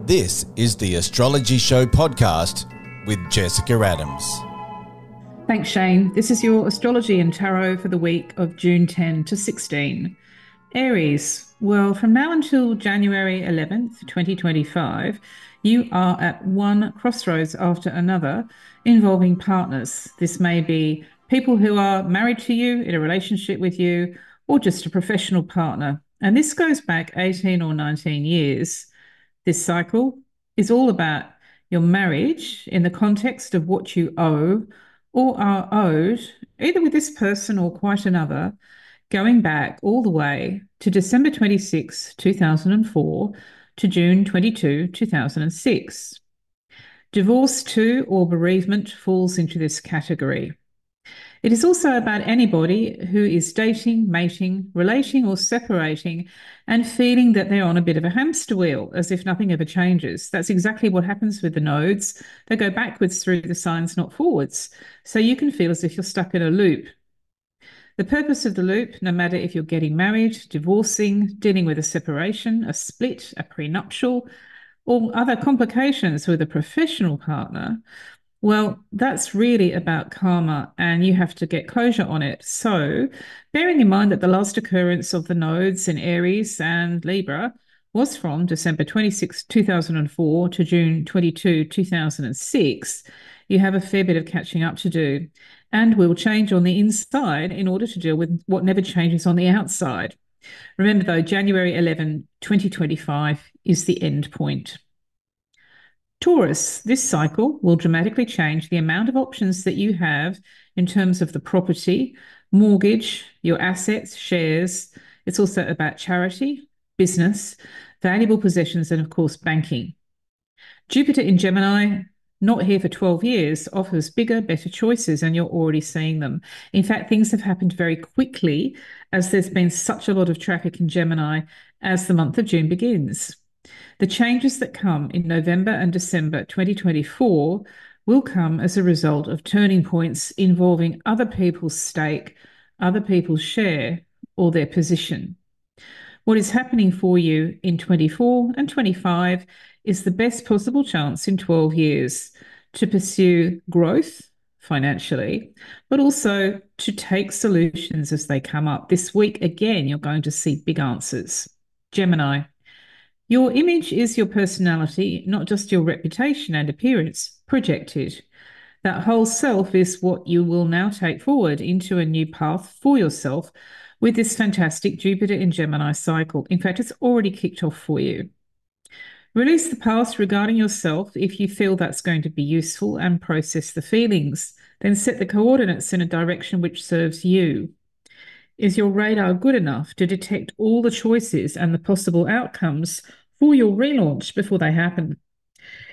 This is the Astrology Show podcast with Jessica Adams. Thanks, Shane. This is your astrology and tarot for the week of June 10 to 16. Aries, well, from now until January 11th, 2025, you are at one crossroads after another involving partners. This may be people who are married to you, in a relationship with you, or just a professional partner. And this goes back 18 or 19 years. This cycle is all about your marriage in the context of what you owe or are owed, either with this person or quite another, going back all the way to December 26, 2004 to June 22, 2006. Divorce too or bereavement falls into this category. It is also about anybody who is dating, mating, relating or separating and feeling that they're on a bit of a hamster wheel, as if nothing ever changes. That's exactly what happens with the nodes. They go backwards through the signs, not forwards. So you can feel as if you're stuck in a loop. The purpose of the loop, no matter if you're getting married, divorcing, dealing with a separation, a split, a prenuptial, or other complications with a professional partner, well, that's really about karma and you have to get closure on it. So, bearing in mind that the last occurrence of the nodes in Aries and Libra was from December 26, 2004 to June 22, 2006, you have a fair bit of catching up to do and will change on the inside in order to deal with what never changes on the outside. Remember, though, January 11, 2025 is the end point. Taurus, this cycle will dramatically change the amount of options that you have in terms of the property, mortgage, your assets, shares. It's also about charity, business, valuable possessions, and of course, banking. Jupiter in Gemini, not here for 12 years, offers bigger, better choices, and you're already seeing them. In fact, things have happened very quickly as there's been such a lot of traffic in Gemini as the month of June begins. The changes that come in November and December 2024 will come as a result of turning points involving other people's stake, other people's share, or their position. What is happening for you in 24 and 25 is the best possible chance in 12 years to pursue growth financially, but also to take solutions as they come up. This week, again, you're going to see big answers. Gemini. Your image is your personality, not just your reputation and appearance projected. That whole self is what you will now take forward into a new path for yourself with this fantastic Jupiter in Gemini cycle. In fact, it's already kicked off for you. Release the past regarding yourself if you feel that's going to be useful and process the feelings. Then set the coordinates in a direction which serves you. Is your radar good enough to detect all the choices and the possible outcomes for your relaunch before they happen?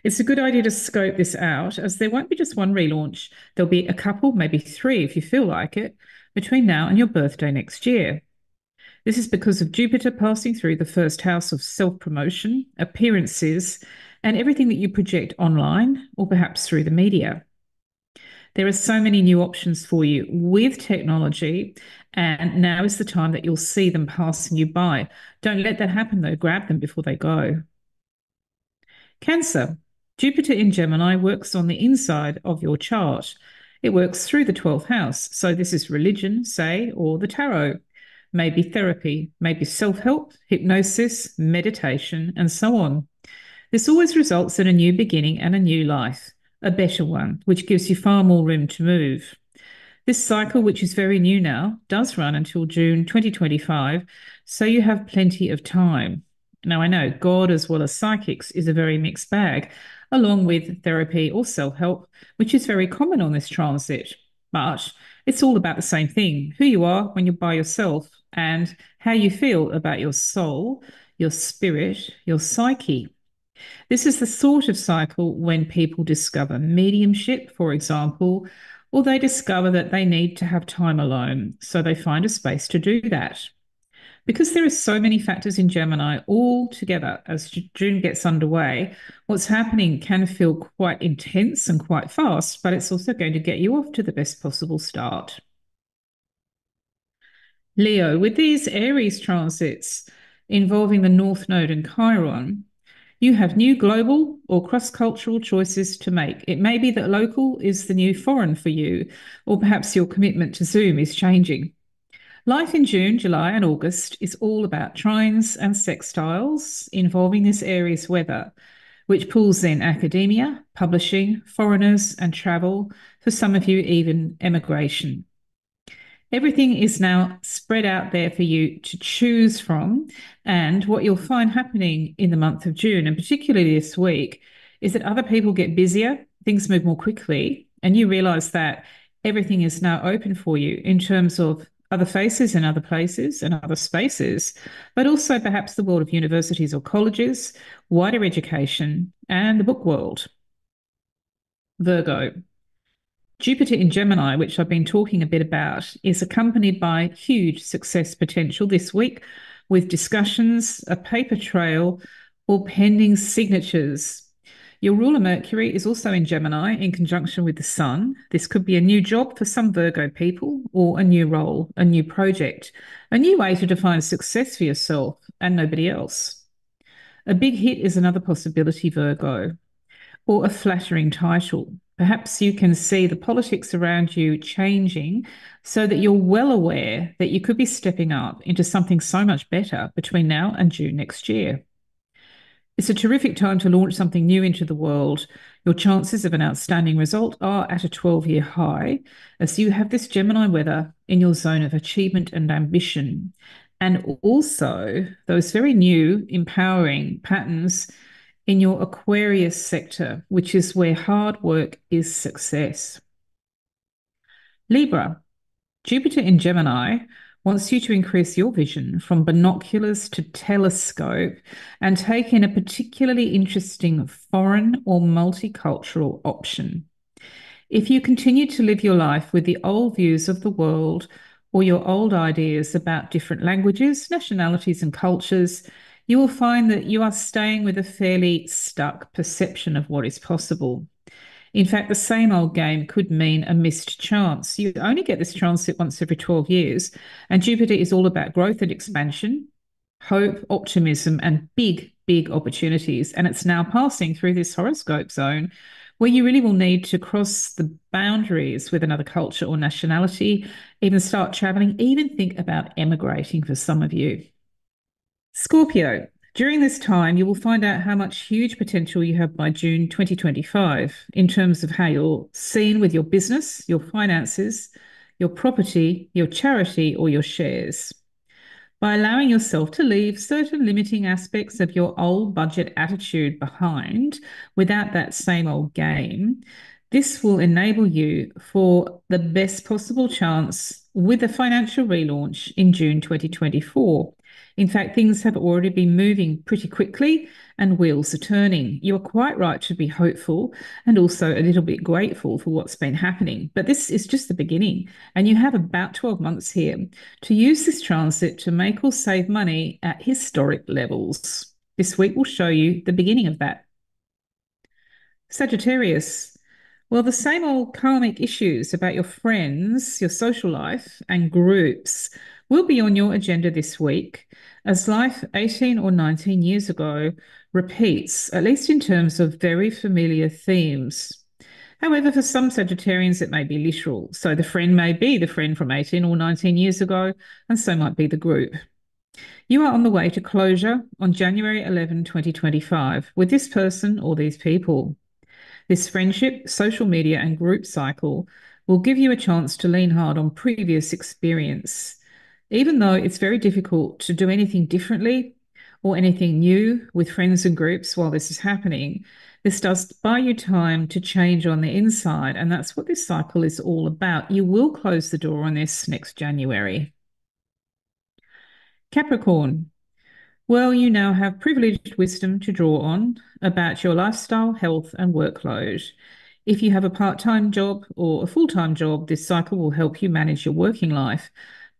It's a good idea to scope this out, as there won't be just one relaunch. There'll be a couple, maybe three if you feel like it, between now and your birthday next year. This is because of Jupiter passing through the first house of self-promotion, appearances, and everything that you project online or perhaps through the media. There are so many new options for you with technology, and now is the time that you'll see them passing you by. Don't let that happen, though. Grab them before they go. Cancer. Jupiter in Gemini works on the inside of your chart. It works through the 12th house. So this is religion, say, or the tarot. Maybe therapy, maybe self-help, hypnosis, meditation, and so on. This always results in a new beginning and a new life. A better one, which gives you far more room to move. This cycle, which is very new now, does run until June 2025, so you have plenty of time. Now, I know God as well as psychics is a very mixed bag, along with therapy or self-help, which is very common on this transit. But it's all about the same thing, who you are when you're by yourself and how you feel about your soul, your spirit, your psyche. This is the sort of cycle when people discover mediumship, for example, or they discover that they need to have time alone, so they find a space to do that. Because there are so many factors in Gemini all together as June gets underway, what's happening can feel quite intense and quite fast, but it's also going to get you off to the best possible start. Leo, with these Aries transits involving the North Node and Chiron, You have new global or cross-cultural choices to make. It may be that local is the new foreign for you, or perhaps your commitment to Zoom is changing. Life in June, July, and August is all about trines and sextiles involving this Aries weather, which pulls in academia, publishing, foreigners, and travel, for some of you, even emigration. Everything is now spread out there for you to choose from. And what you'll find happening in the month of June, and particularly this week, is that other people get busier, things move more quickly, and you realize that everything is now open for you in terms of other faces and other places and other spaces, but also perhaps the world of universities or colleges, wider education, and the book world. Virgo. Jupiter in Gemini, which I've been talking a bit about, is accompanied by huge success potential this week with discussions, a paper trail, or pending signatures. Your ruler Mercury is also in Gemini in conjunction with the Sun. This could be a new job for some Virgo people, or a new role, a new project, a new way to define success for yourself and nobody else. A big hit is another possibility, Virgo, or a flattering title. Perhaps you can see the politics around you changing so that you're well aware that you could be stepping up into something so much better between now and June next year. It's a terrific time to launch something new into the world. Your chances of an outstanding result are at a 12-year high, as you have this Gemini weather in your zone of achievement and ambition. And also those very new, empowering patterns in your Aquarius sector, which is where hard work is success. Libra. Jupiter in Gemini wants you to increase your vision from binoculars to telescope and take in a particularly interesting foreign or multicultural option. If you continue to live your life with the old views of the world or your old ideas about different languages, nationalities, and cultures, you will find that you are staying with a fairly stuck perception of what is possible. In fact, the same old game could mean a missed chance. You only get this transit once every 12 years, and Jupiter is all about growth and expansion, hope, optimism, and big, big opportunities. And it's now passing through this horoscope zone where you really will need to cross the boundaries with another culture or nationality, even start traveling, even think about emigrating for some of you. Scorpio. During this time, you will find out how much huge potential you have by June 2025 in terms of how you're seen with your business, your finances, your property, your charity, or your shares. By allowing yourself to leave certain limiting aspects of your old budget attitude behind without that same old game, this will enable you for the best possible chance with a financial relaunch in June 2024. In fact, things have already been moving pretty quickly and wheels are turning. You are quite right to be hopeful and also a little bit grateful for what's been happening. But this is just the beginning, and you have about 12 months here to use this transit to make or save money at historic levels. This week will show you the beginning of that. Sagittarius. Well, the same old karmic issues about your friends, your social life, and groups will be on your agenda this week, as life 18 or 19 years ago repeats, at least in terms of very familiar themes. However, for some Sagittarians, it may be literal. So the friend may be the friend from 18 or 19 years ago, and so might be the group. You are on the way to closure on January 11, 2025, with this person or these people. This friendship, social media, and group cycle will give you a chance to lean hard on previous experience. Even though it's very difficult to do anything differently or anything new with friends and groups while this is happening, this does buy you time to change on the inside, and that's what this cycle is all about. You will close the door on this next January. Capricorn. Well, you now have privileged wisdom to draw on about your lifestyle, health, and workload. If you have a part-time job or a full-time job, this cycle will help you manage your working life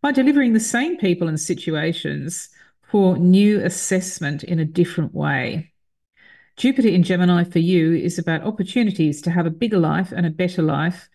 by delivering the same people and situations for new assessment in a different way. Jupiter in Gemini for you is about opportunities to have a bigger life and a better life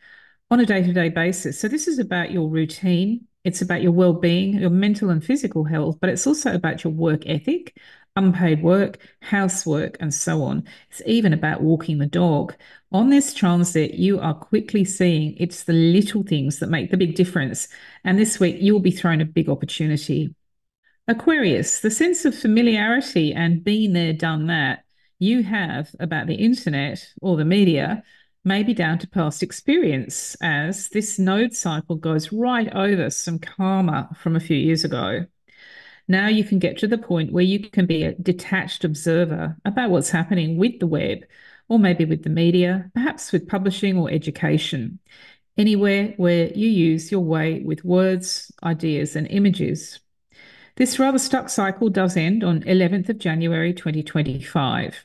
on a day-to-day basis. So this is about your routine. It's about your well-being, your mental and physical health, but it's also about your work ethic, unpaid work, housework, and so on. It's even about walking the dog. On this transit, you are quickly seeing it's the little things that make the big difference. And this week, you'll be thrown a big opportunity. Aquarius, the sense of familiarity and been there, done that you have about the internet or the media may be down to past experience, as this node cycle goes right over some karma from a few years ago. Now you can get to the point where you can be a detached observer about what's happening with the web, or maybe with the media, perhaps with publishing or education, anywhere where you use your way with words, ideas, and images. This rather stuck cycle does end on 11th of January 2025.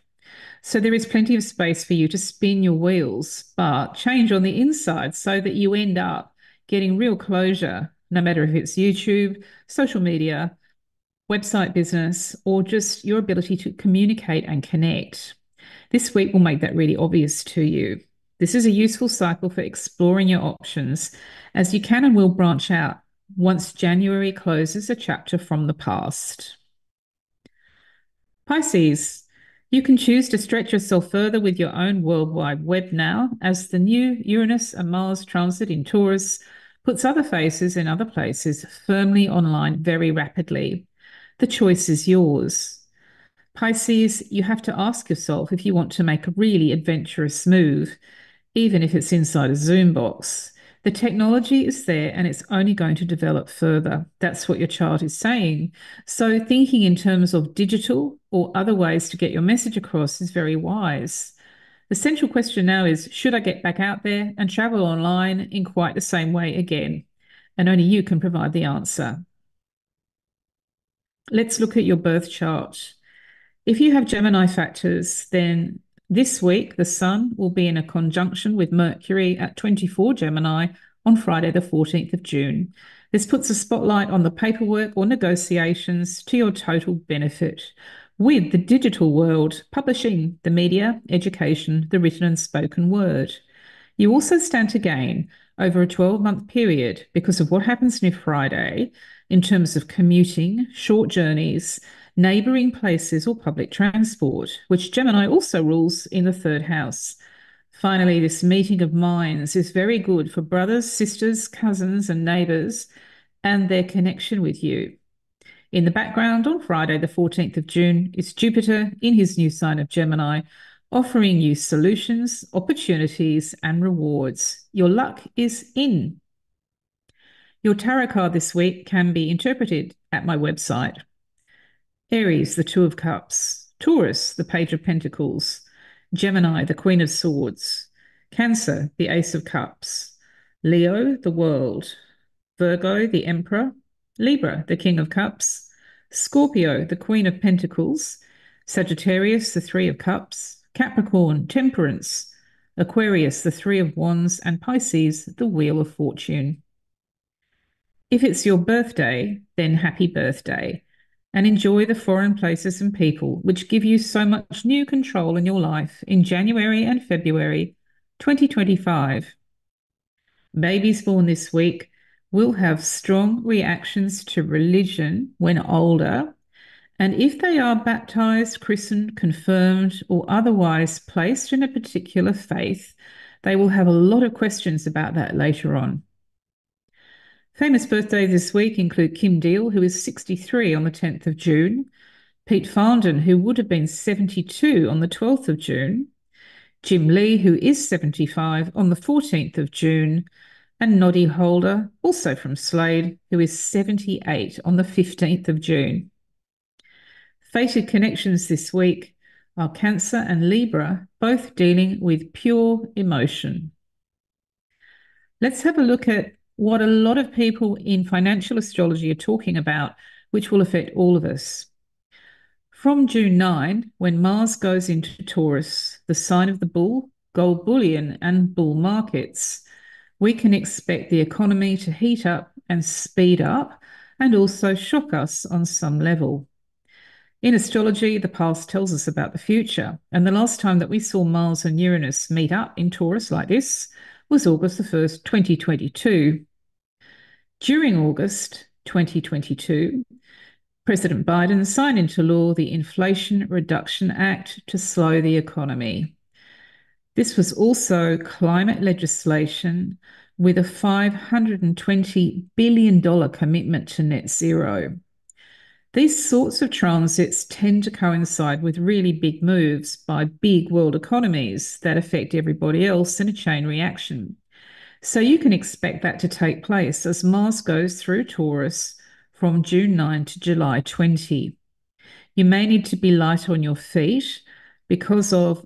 So there is plenty of space for you to spin your wheels, but change on the inside so that you end up getting real closure, no matter if it's YouTube, social media, website business, or just your ability to communicate and connect. This week will make that really obvious to you. This is a useful cycle for exploring your options, as you can and will branch out once January closes a chapter from the past. Pisces, you can choose to stretch yourself further with your own worldwide web now, as the new Uranus and Mars transit in Taurus puts other faces in other places firmly online very rapidly. The choice is yours. Pisces, you have to ask yourself if you want to make a really adventurous move, even if it's inside a Zoom box. The technology is there and it's only going to develop further. That's what your chart is saying. So thinking in terms of digital or other ways to get your message across is very wise. The central question now is, should I get back out there and travel online in quite the same way again? And only you can provide the answer. Let's look at your birth chart. If you have Gemini factors, then this week the Sun will be in a conjunction with Mercury at 24 Gemini on Friday, the 14th of June. This puts a spotlight on the paperwork or negotiations to your total benefit, with the digital world, publishing, the media, education, the written and spoken word. You also stand to gain over a 12-month period because of what happens near Friday in terms of commuting, short journeys, neighbouring places, or public transport, which Gemini also rules in the third house. Finally, this meeting of minds is very good for brothers, sisters, cousins, and neighbours and their connection with you. In the background, on Friday, the 14th of June, is Jupiter in his new sign of Gemini, offering you solutions, opportunities, and rewards. Your luck is in. Your tarot card this week can be interpreted at my website. Aries, the Two of Cups. Taurus, the Page of Pentacles. Gemini, the Queen of Swords. Cancer, the Ace of Cups. Leo, the World. Virgo, the Emperor. Libra, the King of Cups. Scorpio, the Queen of Pentacles. Sagittarius, the Three of Cups. Capricorn, Temperance. Aquarius, the Three of Wands. And Pisces, the Wheel of Fortune. If it's your birthday, then happy birthday, and enjoy the foreign places and people which give you so much new control in your life in January and February 2025. Babies born this week will have strong reactions to religion when older, and if they are baptized, christened, confirmed, or otherwise placed in a particular faith, they will have a lot of questions about that later on. Famous birthdays this week include Kim Deal, who is 63 on the 10th of June, Pete Farndon, who would have been 72 on the 12th of June, Jim Lee, who is 75 on the 14th of June, and Noddy Holder, also from Slade, who is 78 on the 15th of June. Fated connections this week are Cancer and Libra, both dealing with pure emotion. Let's have a look at what a lot of people in financial astrology are talking about, which will affect all of us. From June 9, when Mars goes into Taurus, the sign of the bull, gold bullion, and bull markets, we can expect the economy to heat up and speed up and also shock us on some level. In astrology, the past tells us about the future, and the last time that we saw Mars and Uranus meet up in Taurus like this was August the 1st, 2022. During August 2022, President Biden signed into law the Inflation Reduction Act to slow the economy. This was also climate legislation with a $520 billion commitment to net zero. These sorts of transits tend to coincide with really big moves by big world economies that affect everybody else in a chain reaction. So you can expect that to take place as Mars goes through Taurus from June 9 to July 20. You may need to be light on your feet because of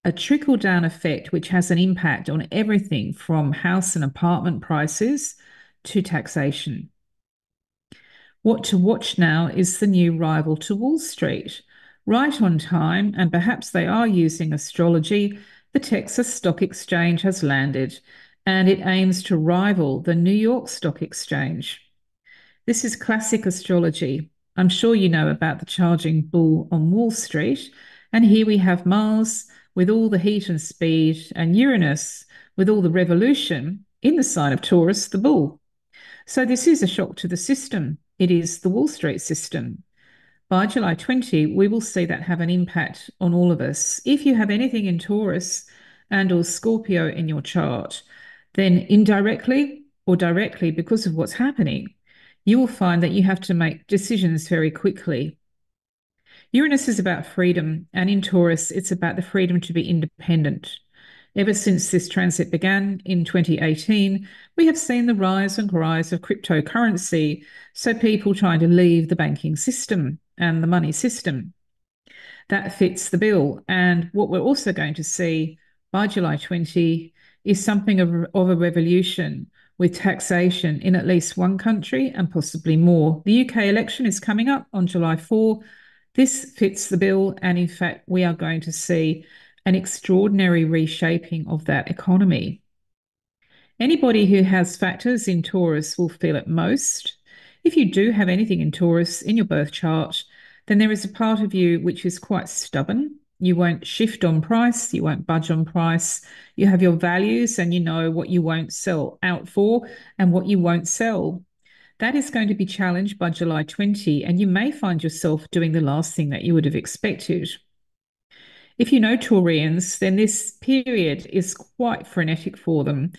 a trickle-down effect which has an impact on everything from house and apartment prices to taxation. What to watch now is the new rival to Wall Street. Right on time, and perhaps they are using astrology, the Texas Stock Exchange has landed, and it aims to rival the New York Stock Exchange. This is classic astrology. I'm sure you know about the charging bull on Wall Street, and here we have Mars with all the heat and speed, and Uranus with all the revolution in the sign of Taurus, the bull. So this is a shock to the system. It is the Wall Street system. By July 20, we will see that have an impact on all of us. If you have anything in Taurus and or Scorpio in your chart, then indirectly or directly, because of what's happening, you will find that you have to make decisions very quickly. Uranus is about freedom, and in Taurus, it's about the freedom to be independent. Ever since this transit began in 2018, we have seen the rise and rise of cryptocurrency, so people trying to leave the banking system and the money system. That fits the bill. And what we're also going to see by July 20 is something of a revolution with taxation in at least one country and possibly more. The UK election is coming up on July 4. This fits the bill, and in fact, we are going to see an extraordinary reshaping of that economy. Anybody who has factors in Taurus will feel it most. If you do have anything in Taurus in your birth chart, then there is a part of you which is quite stubborn. You won't shift on price, you won't budge on price. You have your values and you know what you won't sell out for and what you won't sell. That is going to be challenged by July 20, and you may find yourself doing the last thing that you would have expected. If you know Taurians, then this period is quite frenetic for them.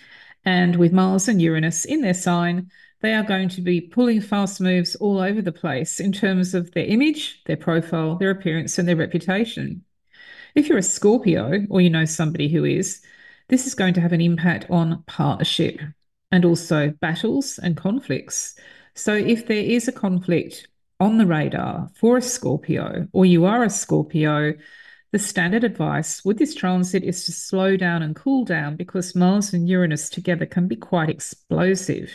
And with Mars and Uranus in their sign, they are going to be pulling fast moves all over the place in terms of their image, their profile, their appearance, and their reputation. If you're a Scorpio, or you know somebody who is, this is going to have an impact on partnership and also battles and conflicts. So if there is a conflict on the radar for a Scorpio, or you are a Scorpio, the standard advice with this transit is to slow down and cool down because Mars and Uranus together can be quite explosive.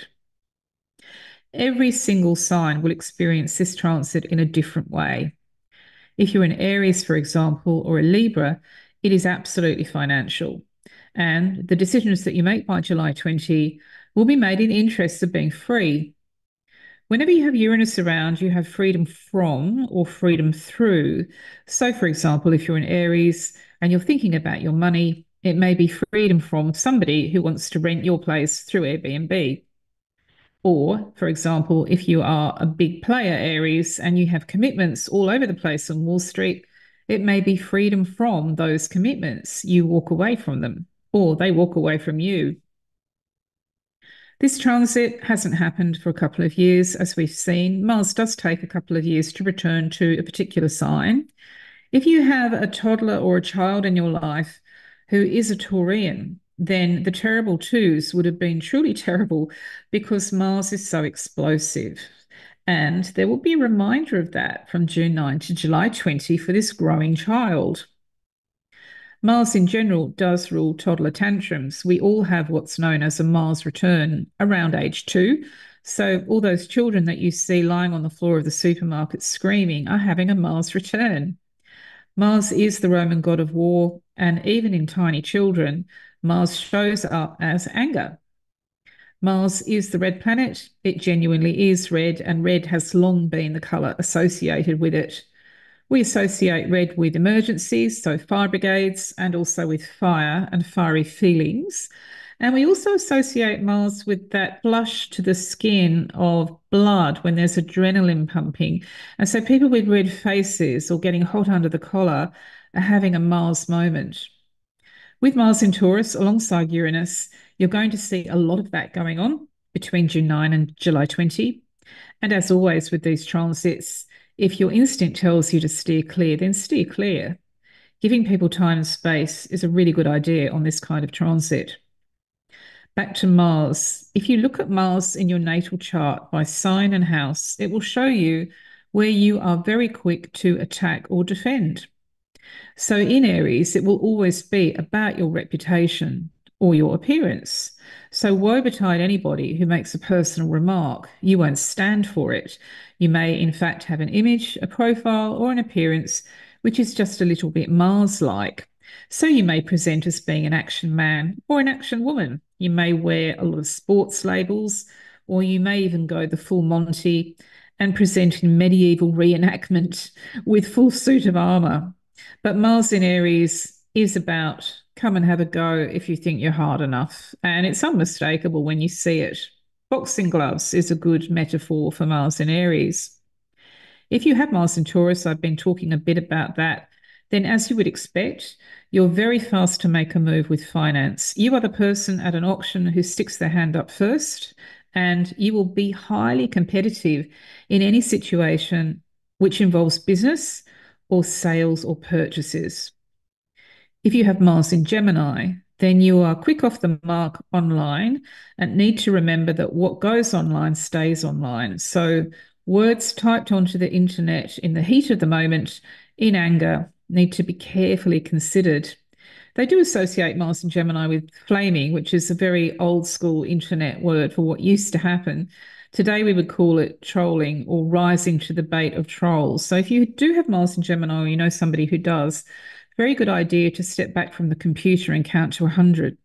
Every single sign will experience this transit in a different way. If you're an Aries, for example, or a Libra, it is absolutely financial. And the decisions that you make by July 20 will be made in the interest of being free. Whenever you have Uranus around, you have freedom from or freedom through. So, for example, if you're an Aries and you're thinking about your money, it may be freedom from somebody who wants to rent your place through Airbnb. Or, for example, if you are a big player, Aries, and you have commitments all over the place on Wall Street, it may be freedom from those commitments. You walk away from them, or they walk away from you. This transit hasn't happened for a couple of years, as we've seen. Mars does take a couple of years to return to a particular sign. If you have a toddler or a child in your life who is a Taurian, then the terrible twos would have been truly terrible because Mars is so explosive. And there will be a reminder of that from June 9 to July 20 for this growing child. Mars in general does rule toddler tantrums. We all have what's known as a Mars return around age 2. So all those children that you see lying on the floor of the supermarket screaming are having a Mars return. Mars is the Roman god of war, and even in tiny children, Mars shows up as anger. Mars is the red planet. It genuinely is red, and red has long been the colour associated with it. We associate red with emergencies, so fire brigades, and also with fire and fiery feelings. And we also associate Mars with that flush to the skin of blood when there's adrenaline pumping. And so people with red faces or getting hot under the collar are having a Mars moment. With Mars in Taurus alongside Uranus, you're going to see a lot of that going on between June 9 and July 20. And as always with these transits, if your instinct tells you to steer clear, then steer clear. Giving people time and space is a really good idea on this kind of transit. Back to Mars. If you look at Mars in your natal chart by sign and house, it will show you where you are very quick to attack or defend. So in Aries, it will always be about your reputation or your appearance. So woe betide anybody who makes a personal remark. You won't stand for it. You may, in fact, have an image, a profile, or an appearance which is just a little bit Mars-like. So you may present as being an action man or an action woman. You may wear a lot of sports labels, or you may even go the full Monty and present in medieval reenactment with full suit of armour. But Mars in Aries is about come and have a go if you think you're hard enough. And it's unmistakable when you see it. Boxing gloves is a good metaphor for Mars in Aries. If you have Mars in Taurus, I've been talking a bit about that, then as you would expect, you're very fast to make a move with finance. You are the person at an auction who sticks their hand up first, and you will be highly competitive in any situation which involves business or sales or purchases. If you have Mars in Gemini, then you are quick off the mark online and need to remember that what goes online stays online. So words typed onto the internet in the heat of the moment, in anger, need to be carefully considered. They do associate Mars and Gemini with flaming, which is a very old school internet word for what used to happen. Today we would call it trolling or rising to the bait of trolls. So if you do have Mars and Gemini or you know somebody who does, very good idea to step back from the computer and count to 100.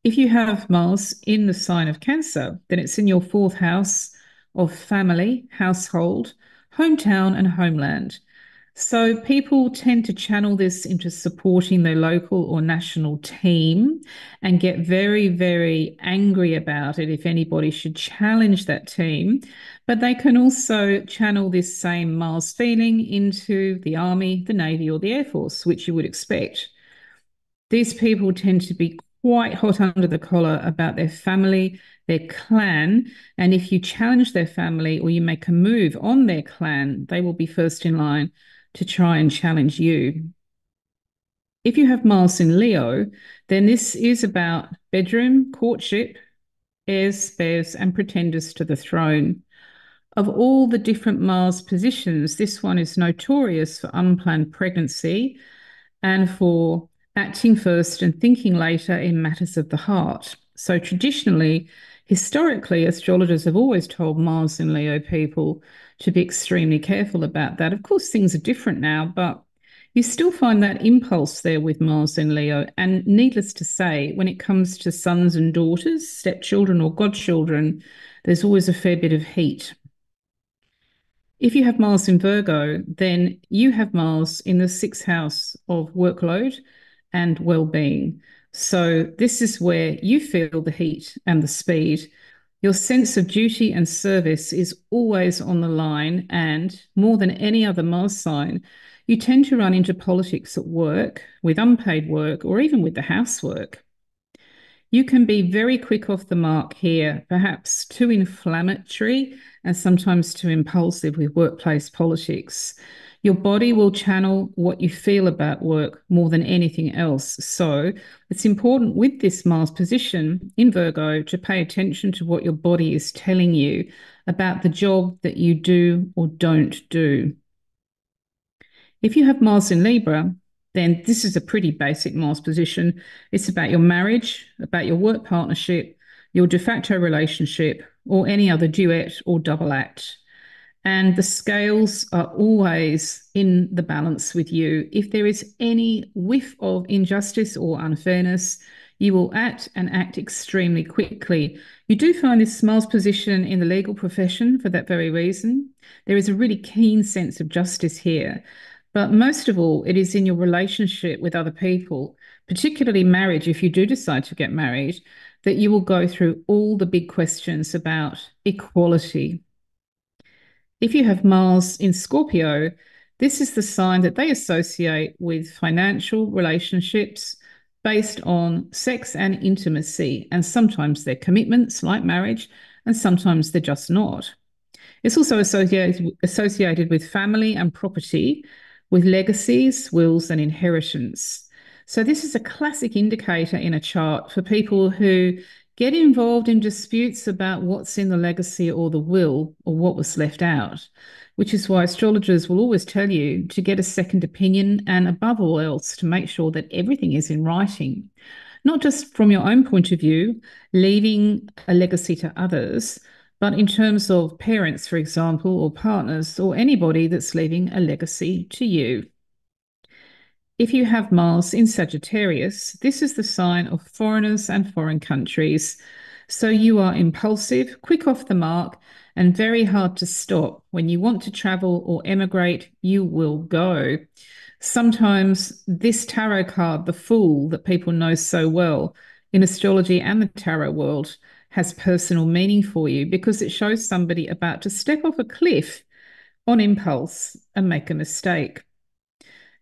If you have Mars in the sign of Cancer, then it's in your fourth house of family, household, hometown, and homeland. So people tend to channel this into supporting their local or national team and get very, very angry about it if anybody should challenge that team. But they can also channel this same Mars feeling into the Army, the Navy, or the Air Force, which you would expect. These people tend to be quite hot under the collar about their family, their clan, and if you challenge their family or you make a move on their clan, they will be first in line to try and challenge you. If you have Mars in Leo, then this is about bedroom, courtship, heirs, spares, and pretenders to the throne. Of all the different Mars positions, this one is notorious for unplanned pregnancy and for acting first and thinking later in matters of the heart. So traditionally, historically, astrologers have always told Mars and Leo people to be extremely careful about that. Of course, things are different now, but you still find that impulse there with Mars and Leo. And needless to say, when it comes to sons and daughters, stepchildren or godchildren, there's always a fair bit of heat. If you have Mars in Virgo, then you have Mars in the sixth house of workload and well-being. So this is where you feel the heat and the speed. Your sense of duty and service is always on the line, and more than any other Mars sign, you tend to run into politics at work, with unpaid work, or even with the housework. You can be very quick off the mark here, perhaps too inflammatory and sometimes too impulsive with workplace politics. Your body will channel what you feel about work more than anything else. So it's important with this Mars position in Virgo to pay attention to what your body is telling you about the job that you do or don't do. If you have Mars in Libra, then this is a pretty basic Mars position. It's about your marriage, about your work partnership, your de facto relationship, or any other duet or double act. And the scales are always in the balance with you. If there is any whiff of injustice or unfairness, you will act and act extremely quickly. You do find this Mars position in the legal profession for that very reason. There is a really keen sense of justice here. But most of all, it is in your relationship with other people, particularly marriage, if you do decide to get married, that you will go through all the big questions about equality. If you have Mars in Scorpio, this is the sign that they associate with financial relationships based on sex and intimacy, and sometimes they're commitments like marriage, and sometimes they're just not. It's also associated with family and property, with legacies, wills, and inheritance. So, this is a classic indicator in a chart for people who get involved in disputes about what's in the legacy or the will or what was left out, which is why astrologers will always tell you to get a second opinion and, above all else, to make sure that everything is in writing, not just from your own point of view, leaving a legacy to others, but in terms of parents, for example, or partners, or anybody that's leaving a legacy to you. If you have Mars in Sagittarius, this is the sign of foreigners and foreign countries. So you are impulsive, quick off the mark, and very hard to stop. When you want to travel or emigrate, you will go. Sometimes this tarot card, the Fool, that people know so well in astrology and the tarot world, has personal meaning for you because it shows somebody about to step off a cliff on impulse and make a mistake.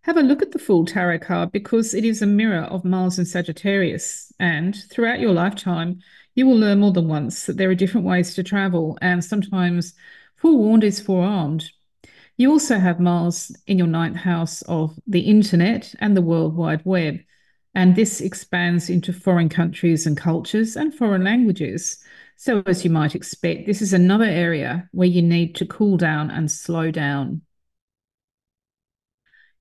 Have a look at the Fool tarot card because it is a mirror of Mars and Sagittarius. And throughout your lifetime, you will learn more than once that there are different ways to travel, and sometimes forewarned is forearmed. You also have Mars in your ninth house of the internet and the World Wide Web, and this expands into foreign countries and cultures and foreign languages. So, as you might expect, this is another area where you need to cool down and slow down.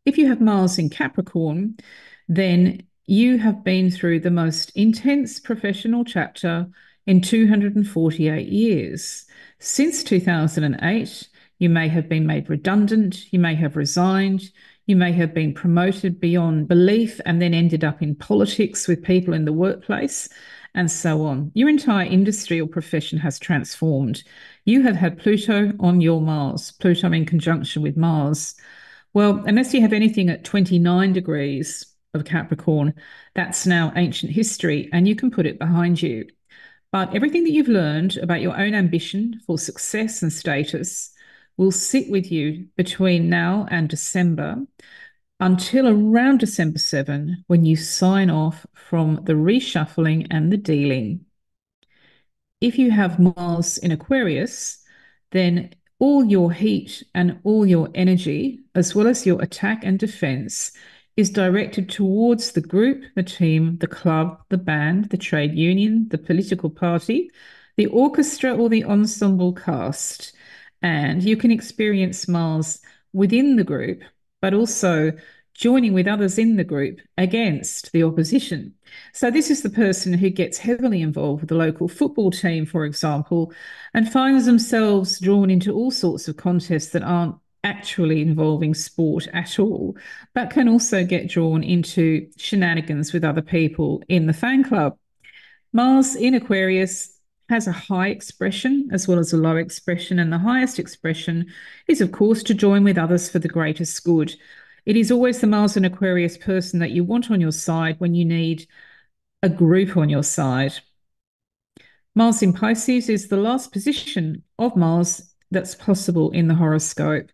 If you have Mars in Capricorn, then you have been through the most intense professional chapter in 248 years. Since 2008, you may have been made redundant, you may have resigned, you may have been promoted beyond belief and then ended up in politics with people in the workplace, and so on. Your entire industry or profession has transformed. You have had Pluto on your Mars, Pluto in conjunction with Mars. Well, unless you have anything at 29 degrees of Capricorn, that's now ancient history and you can put it behind you. But everything that you've learned about your own ambition for success and status will sit with you between now and December until around December 7 when you sign off from the reshuffling and the dealing. If you have Mars in Aquarius, then all your heat and all your energy, as well as your attack and defense, is directed towards the group, the team, the club, the band, the trade union, the political party, the orchestra, or the ensemble cast. And you can experience Mars within the group, but also joining with others in the group against the opposition. So this is the person who gets heavily involved with the local football team, for example, and finds themselves drawn into all sorts of contests that aren't actually involving sport at all, but can also get drawn into shenanigans with other people in the fan club. Mars in Aquarius has a high expression as well as a low expression, and the highest expression is, of course, to join with others for the greatest good. It is always the Mars and Aquarius person that you want on your side when you need a group on your side. Mars in Pisces is the last position of Mars that's possible in the horoscope.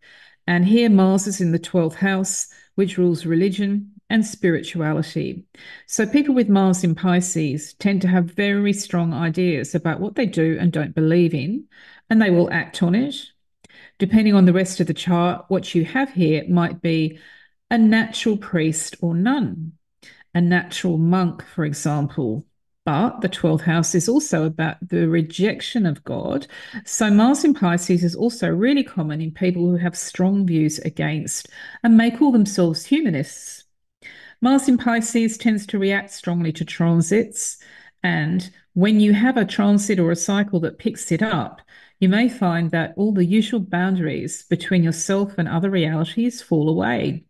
And here Mars is in the 12th house, which rules religion and spirituality. So people with Mars in Pisces tend to have very strong ideas about what they do and don't believe in, and they will act on it. Depending on the rest of the chart, what you have here might be a natural priest or nun, a natural monk, for example. But the 12th house is also about the rejection of God. So Mars in Pisces is also really common in people who have strong views against and may call themselves humanists. Mars in Pisces tends to react strongly to transits. And when you have a transit or a cycle that picks it up, you may find that all the usual boundaries between yourself and other realities fall away.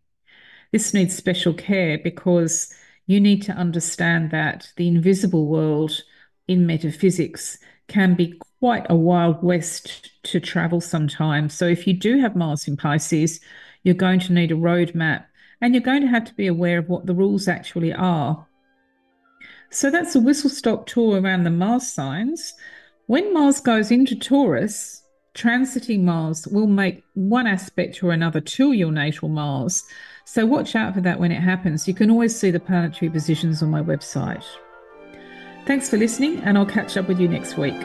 This needs special care because you need to understand that the invisible world in metaphysics can be quite a wild west to travel sometimes. So if you do have Mars in Pisces, you're going to need a roadmap and you're going to have to be aware of what the rules actually are So that's a whistle-stop tour around the Mars signs. When Mars goes into Taurus, transiting Mars will make one aspect or another to your natal Mars. So watch out for that when it happens. You can always see the planetary positions on my website. Thanks for listening, and I'll catch up with you next week.